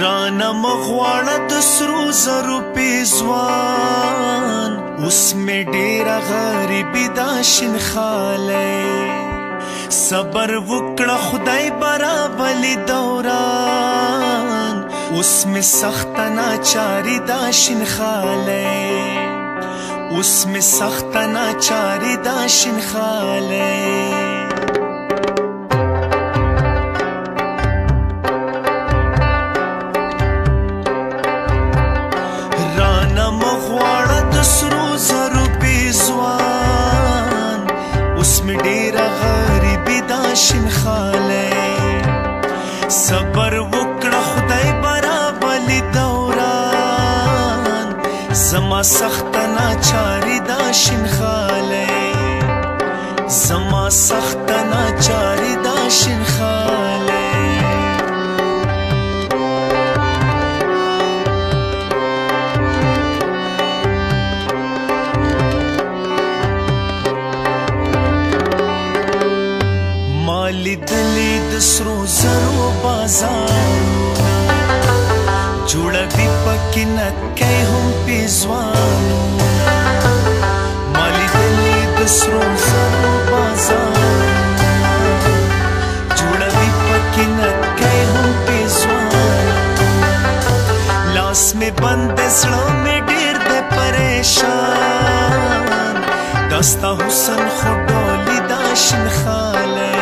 رانا مغواړه د سرو زرو پیزوان اوس مې ډېره غریبي دا شین خالی صبر وکړه خدای برابلی دوران اوس مې سخته ناچاري دا شین خالی اوس مې سخته ناچاري دا شین خالی شین خالی صبر وکړه خدای برابلی دوران زما سخت ناچاری دا شین خالی زما سخت ناچاری دا شین خالی لیدلی د سرو زرو بازارونه جوړوي پکې نتکۍ هم پیزوانونه ما لیدلی د سرو زرو بازارونه جوړوي پکې نتکۍ هم پیزوانونه لاس مې بند زړه مې ډېر دی پریشان دا ستا حسن خو ډولي دا شین خالی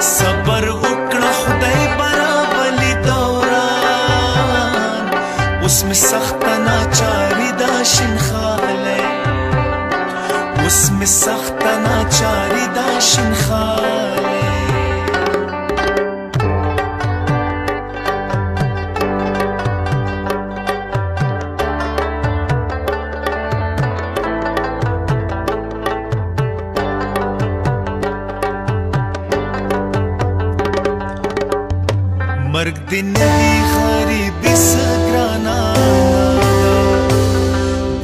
صبر وکړه خدای برابلی دوران اوس مې سخته ناچاري دا شین خالی اوس مې سخته ناچاري دا شین خالی مرګ دې نوي غریبي څه ګرانه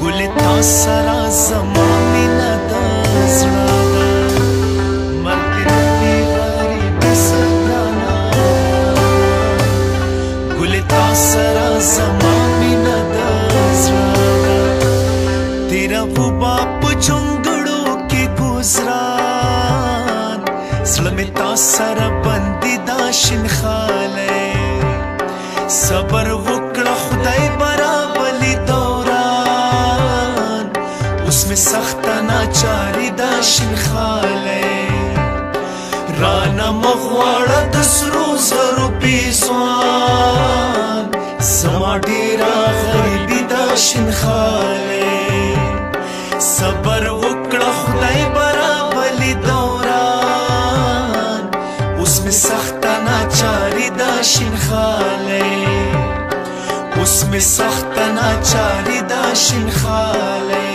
ګلې تا سره زما مینه د زړه ده مرګ دې نوي غریبي څه ګرانه ګلې تا سره زما مینه د زړه ده تیرا وبا په جونګړو کې ګزران زړه مې تا سره بندي دا شین خالی صبر وکړه خدای برابلی دوران اوس مې سخته ناچاري دا شین خالی رانا مغواړه د سرو زرو پیزوان زما ډېره غریبي دا شین خالی صبر وکړه خدای برابلی دوران اوس مې سخته ناچاري دا شین خالی اوس مې سخته ناچاري دا شین خالی